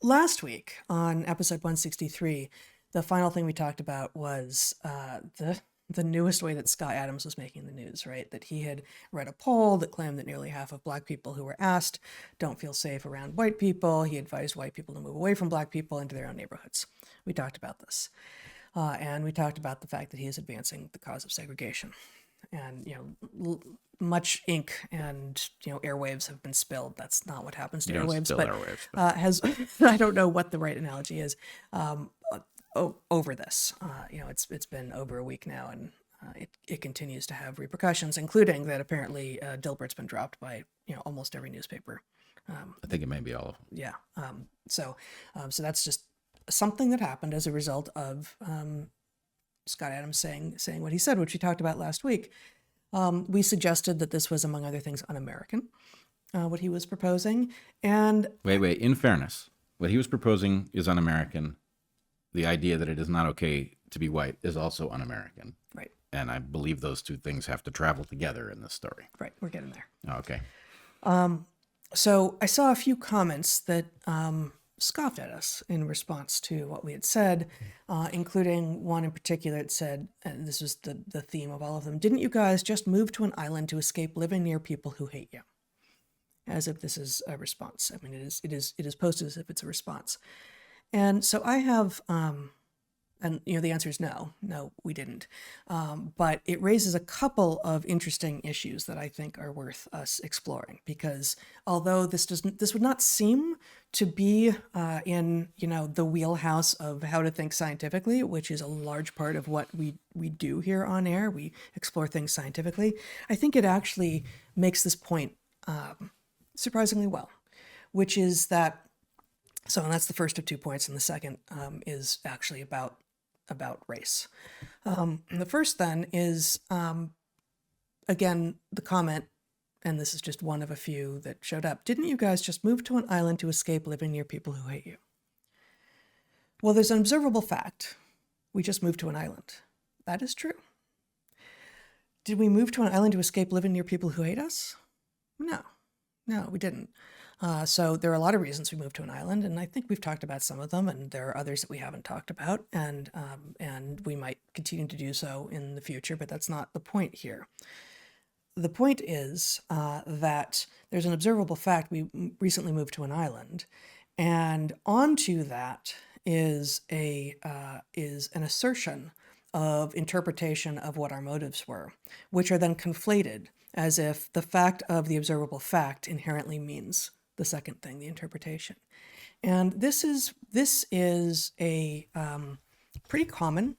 last week on episode 163, the final thing we talked about was the newest way that Scott Adams was making the news, right? That he had read a poll that claimed that nearly half of Black people who were asked don't feel safe around white people. He advised white people to move away from Black people into their own neighborhoods. We talked about this. And we talked about the fact that he is advancing the cause of segregation. And, much ink and, airwaves have been spilled. That's not what happens to airwaves. I don't know what the right analogy is over this. It's been over a week now, and it continues to have repercussions, including that apparently Dilbert's been dropped by, almost every newspaper. I think it may be all of them. Yeah. So that's just something that happened as a result of Scott Adams saying what he said, which we talked about last week. We suggested that this was, among other things, un-American, what he was proposing. And wait. In fairness, what he was proposing is un-American. The idea that it is not okay to be white is also un-American. Right. And I believe those two things have to travel together in this story. Right. We're getting there. Okay. So I saw a few comments that scoffed at us in response to what we had said, including one in particular that said, and this was the theme of all of them, didn't you guys just move to an island to escape living near people who hate you? As if this is a response. I mean, it is posted as if it's a response. And so I have, and the answer is no, we didn't. But it raises a couple of interesting issues that I think are worth us exploring, because although this would not seem to be in the wheelhouse of how to think scientifically, which is a large part of what we do here on air, we explore things scientifically. I think it actually makes this point surprisingly well, which is that. So, and that's the first of 2 points, and the second is actually about race. The first then is, again, the comment, and this is just one of a few that showed up. Didn't you guys just move to an island to escape living near people who hate you? Well, there's an observable fact. We just moved to an island. That is true. Did we move to an island to escape living near people who hate us? No, we didn't. So there are a lot of reasons we moved to an island, and I think we've talked about some of them, and there are others that we haven't talked about, and we might continue to do so in the future, but that's not the point here. The point is that there's an observable fact. We recently moved to an island, and onto that is an assertion of interpretation of what our motives were, which are then conflated as if the fact of the observable fact inherently means the second thing, the interpretation. And this is a pretty common,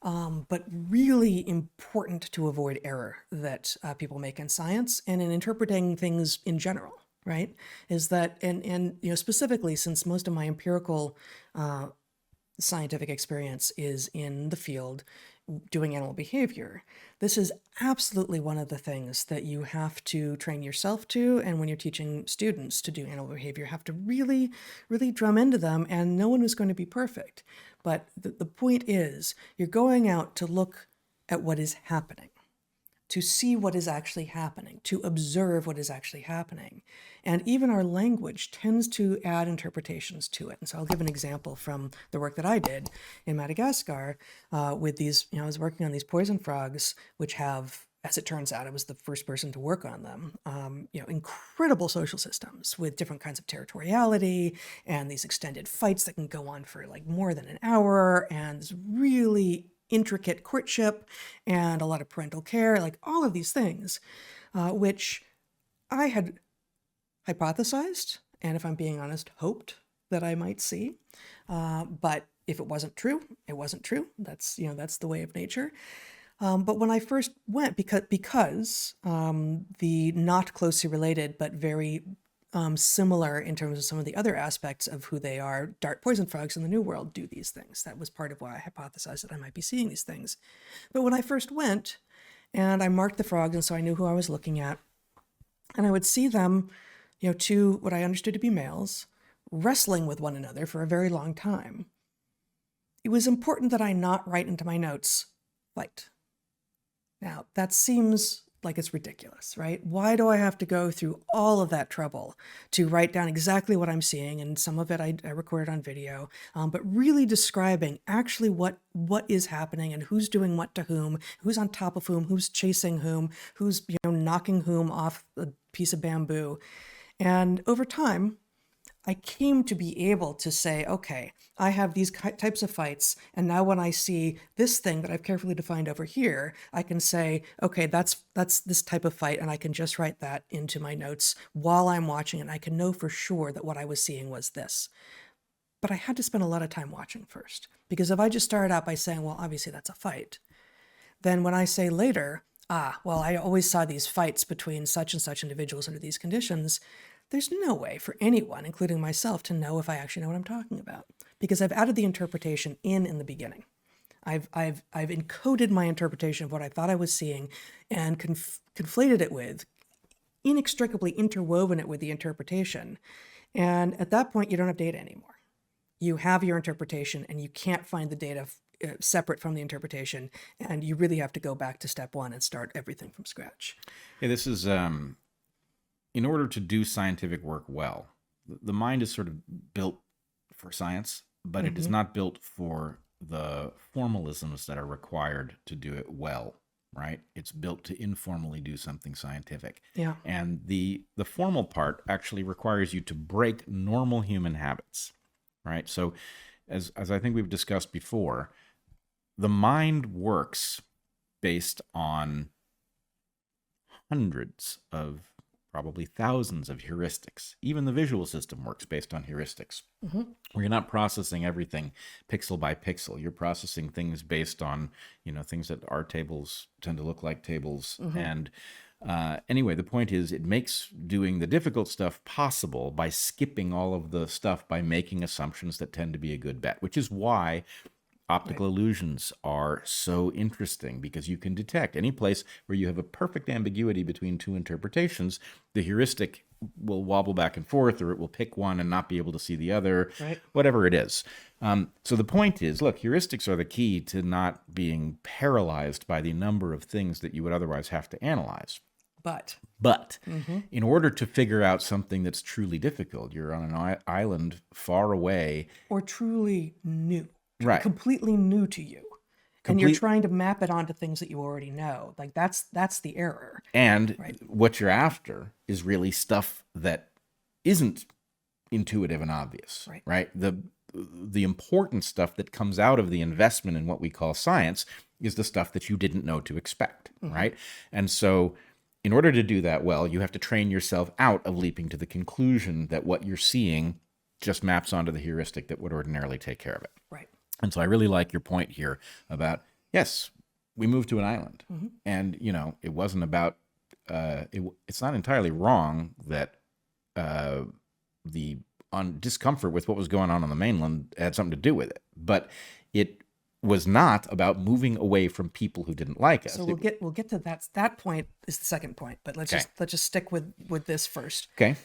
but really important to avoid error that people make in science and in interpreting things in general, right? Is that, and specifically, since most of my empirical scientific experience is in the field doing animal behavior, this is absolutely one of the things that you have to train yourself to, and when you're teaching students to do animal behavior, you have to really, really drum into them, and no one is going to be perfect. But the point is, you're going out to look at what is happening, to see what is actually happening, to observe what is actually happening. And even our language tends to add interpretations to it. And so I'll give an example from the work that I did in Madagascar with these, I was working on these poison frogs, which have, as it turns out, I was the first person to work on them, incredible social systems with different kinds of territoriality and these extended fights that can go on for like more than an hour, and this really intricate courtship and a lot of parental care, like all of these things, which I had hypothesized, and if I'm being honest, hoped that I might see. But if it wasn't true, it wasn't true. That's the way of nature. But when I first went, because the not closely related but very similar in terms of some of the other aspects of who they are, dart poison frogs in the New World do these things. That was part of why I hypothesized that I might be seeing these things. But when I first went, and I marked the frogs, and so I knew who I was looking at, and I would see them, two what I understood to be males, wrestling with one another for a very long time. It was important that I not write into my notes, fight. Now, that seems like it's ridiculous, right? Why do I have to go through all of that trouble to write down exactly what I'm seeing? And some of it I recorded on video, but really describing actually what is happening and who's doing what to whom, who's on top of whom, who's chasing whom, who's knocking whom off a piece of bamboo. And over time, I came to be able to say, okay, I have these types of fights, and now when I see this thing that I've carefully defined over here, I can say, okay, that's this type of fight, and I can just write that into my notes while I'm watching, and I can know for sure that what I was seeing was this. But I had to spend a lot of time watching first, because if I just started out by saying, well, obviously that's a fight, then when I say later, well, I always saw these fights between such and such individuals under these conditions, there's no way for anyone, including myself, to know if I actually know what I'm talking about, because I've added the interpretation in the beginning. I've encoded my interpretation of what I thought I was seeing and conflated it with, inextricably interwoven it with the interpretation. And at that point, you don't have data anymore. You have your interpretation, and you can't find the data separate from the interpretation, and you really have to go back to step one and start everything from scratch. Yeah, this is... in order to do scientific work well, the mind is sort of built for science, but it is not built for the formalisms that are required to do it well, right? It's built to informally do something scientific. Yeah. And the formal part actually requires you to break normal human habits, right? So as I think we've discussed before, the mind works based on hundreds of, probably thousands of heuristics. Even the visual system works based on heuristics, where you're not processing everything pixel by pixel. You're processing things based on, things that our tables tend to look like tables. And anyway, the point is, it makes doing the difficult stuff possible by skipping all of the stuff, by making assumptions that tend to be a good bet, which is why optical illusions are so interesting, because you can detect any place where you have a perfect ambiguity between two interpretations. The heuristic will wobble back and forth, or it will pick one and not be able to see the other, whatever it is. So the point is, look, heuristics are the key to not being paralyzed by the number of things that you would otherwise have to analyze. But in order to figure out something that's truly difficult, you're on an island far away. Or truly new. Right. Completely new to you. And you're trying to map it onto things that you already know. Like that's the error. And what you're after is really stuff that isn't intuitive and obvious, right? The important stuff that comes out of the investment in what we call science is the stuff that you didn't know to expect, right? And so in order to do that well, you have to train yourself out of leaping to the conclusion that what you're seeing just maps onto the heuristic that would ordinarily take care of it. Right. And so I really like your point here about, yes, we moved to an island. And, it wasn't about, it's not entirely wrong that the discomfort with what was going on the mainland had something to do with it. But it was not about moving away from people who didn't like us. So we'll get to that. That point is the second point, but let's just stick with this first. Okay.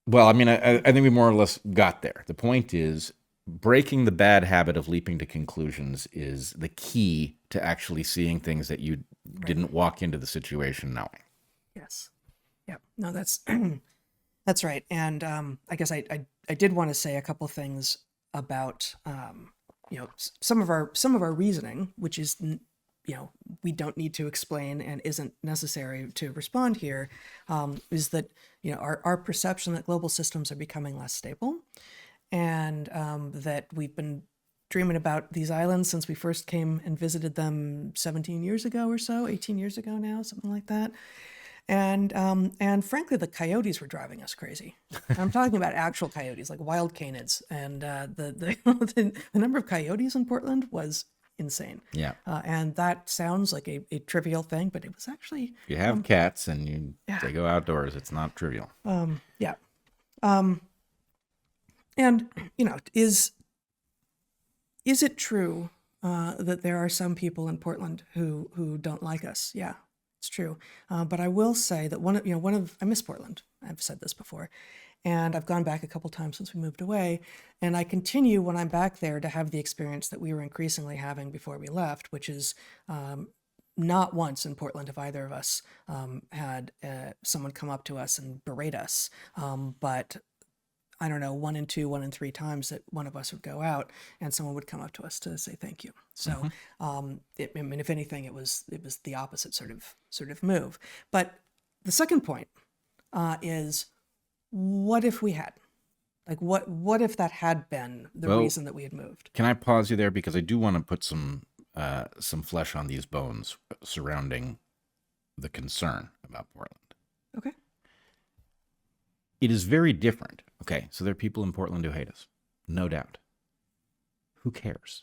Well, I mean, I think we more or less got there. The point is, breaking the bad habit of leaping to conclusions is the key to actually seeing things that you didn't walk into the situation knowing. Yes. Yeah. No, that's that's right. And I guess I did want to say a couple things about some of our reasoning, which is we don't need to explain and isn't necessary to respond here, is that our perception that global systems are becoming less stable. And that we've been dreaming about these islands since we first came and visited them 17 years ago or so, 18 years ago now, something like that. And frankly, the coyotes were driving us crazy. I'm talking about actual coyotes, like wild canids. And the number of coyotes in Portland was insane. Yeah. And that sounds like a trivial thing, but it was actually... If you have cats and they go outdoors, it's not trivial. Yeah. And, is it true that there are some people in Portland who don't like us? Yeah, it's true. But I will say that I miss Portland. I've said this before. And I've gone back a couple times since we moved away. And I continue when I'm back there to have the experience that we were increasingly having before we left, which is not once in Portland have either of us had someone come up to us and berate us. But I don't know, 1 and 2, 1 and 3 times that one of us would go out and someone would come up to us to say thank you. So, I mean, if anything, it was the opposite sort of move. But the second point is, what if we had? Like, what if that had been the reason that we had moved? Can I pause you there, because I do want to put some flesh on these bones surrounding the concern about Portland. Okay. It is very different. Okay, so there are people in Portland who hate us, no doubt. Who cares?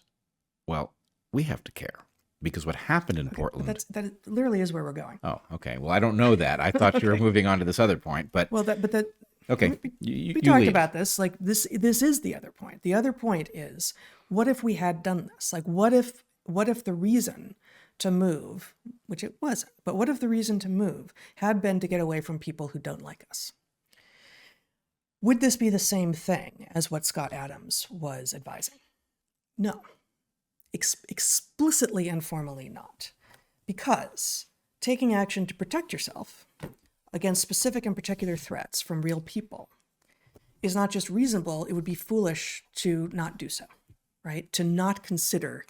Well, we have to care, because what happened in Portland... That literally is where we're going. Oh, okay. Well, I don't know that. I thought you were moving on to this other point, but... Well, okay, we talked about this. Like, this is the other point. The other point is, what if we had done this? Like, what if the reason to move, which it wasn't, but what if the reason to move had been to get away from people who don't like us? Would this be the same thing as what Scott Adams was advising? No. Explicitly and formally not. Because taking action to protect yourself against specific and particular threats from real people is not just reasonable, it would be foolish to not do so, right? To not consider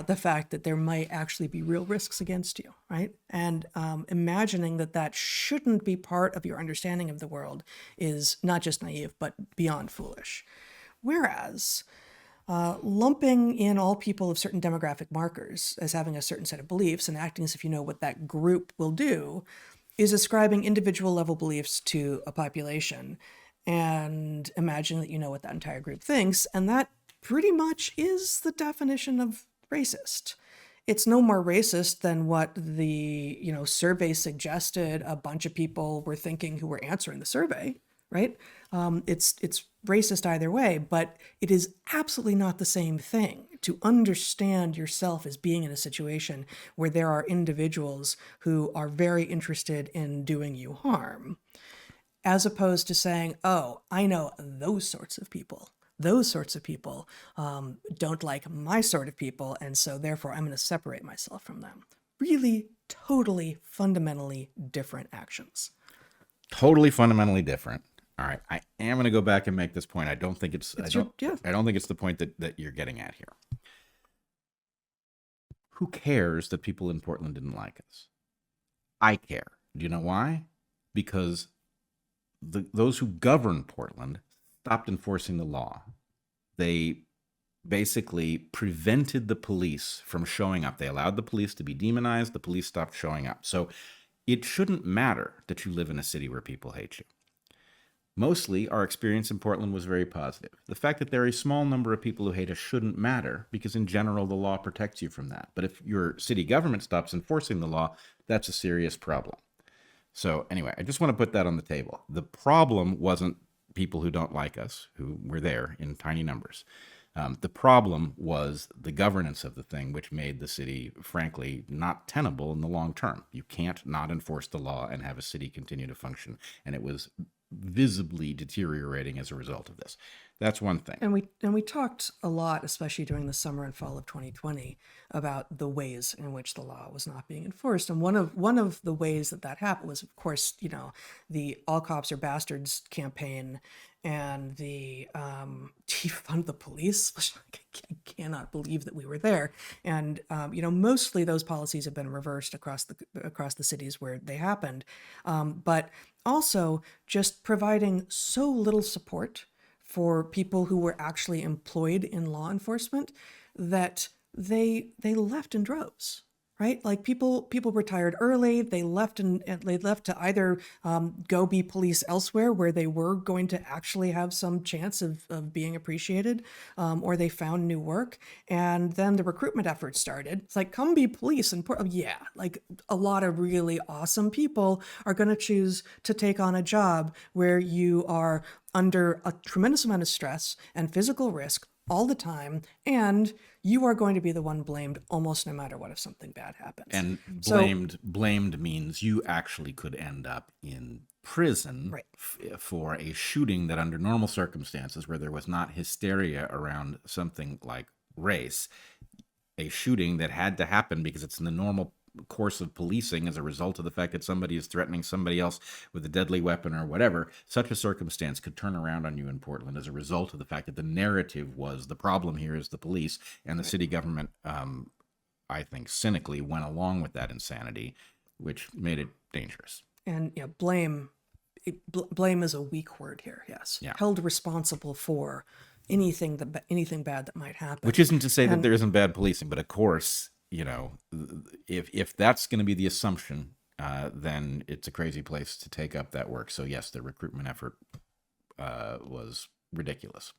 the fact that there might actually be real risks against you, right? And imagining that shouldn't be part of your understanding of the world is not just naive, but beyond foolish. Whereas lumping in all people of certain demographic markers as having a certain set of beliefs and acting as if you know what that group will do is ascribing individual level beliefs to a population and imagining that you know what that entire group thinks. And that pretty much is the definition of racist. It's no more racist than what the survey suggested a bunch of people were thinking who were answering the survey, right? It's racist either way, but it is absolutely not the same thing to understand yourself as being in a situation where there are individuals who are very interested in doing you harm, as opposed to saying, oh, I know those sorts of people. Those sorts of people don't like my sort of people, and so therefore I'm going to separate myself from them. Really, totally, fundamentally different actions. Totally, fundamentally different. All right, I am going to go back and make this point. I don't think it's I don't think it's the point that you're getting at here. Who cares that people in Portland didn't like us? I care. Do you know why? Because those who govern Portland stopped enforcing the law. They basically prevented the police from showing up. They allowed the police to be demonized. The police stopped showing up. So it shouldn't matter that you live in a city where people hate you. Mostly, our experience in Portland was very positive. The fact that there are a small number of people who hate us shouldn't matter, because in general, the law protects you from that. But if your city government stops enforcing the law, that's a serious problem. So anyway, I just want to put that on the table. The problem wasn't people who don't like us, who were there in tiny numbers. The problem was the governance of the thing, which made the city, frankly, not tenable in the long term. You can't not enforce the law and have a city continue to function. And it was visibly deteriorating as a result of this. That's one thing. And we talked a lot, especially during the summer and fall of 2020, about the ways in which the law was not being enforced. And one of the ways that happened was, of course, the All Cops Are Bastards campaign and the defund the police, which I cannot believe that we were there. And mostly those policies have been reversed across the cities where they happened, but also just providing so little support for people who were actually employed in law enforcement that they left in droves. Right? Like people retired early. They left to either go be police elsewhere where they were going to actually have some chance of being appreciated, or they found new work. And then the recruitment effort started. It's like, come be police. And yeah, like a lot of really awesome people are going to choose to take on a job where you are under a tremendous amount of stress and physical risk all the time, and you are going to be the one blamed almost no matter what if something bad happens. And blamed means you actually could end up in prison, right, for a shooting that under normal circumstances where there was not hysteria around something like race, a shooting that had to happen because it's in the normal course of policing as a result of the fact that somebody is threatening somebody else with a deadly weapon or whatever, such a circumstance could turn around on you in Portland as a result of the fact that the narrative was the problem here is the police, and the city government, I think, cynically went along with that insanity, which made it dangerous. And blame is a weak word here. Yes, held responsible for anything bad that might happen. Which isn't to say that there isn't bad policing, but of course, if that's going to be the assumption, then it's a crazy place to take up that work. So yes, the recruitment effort was ridiculous.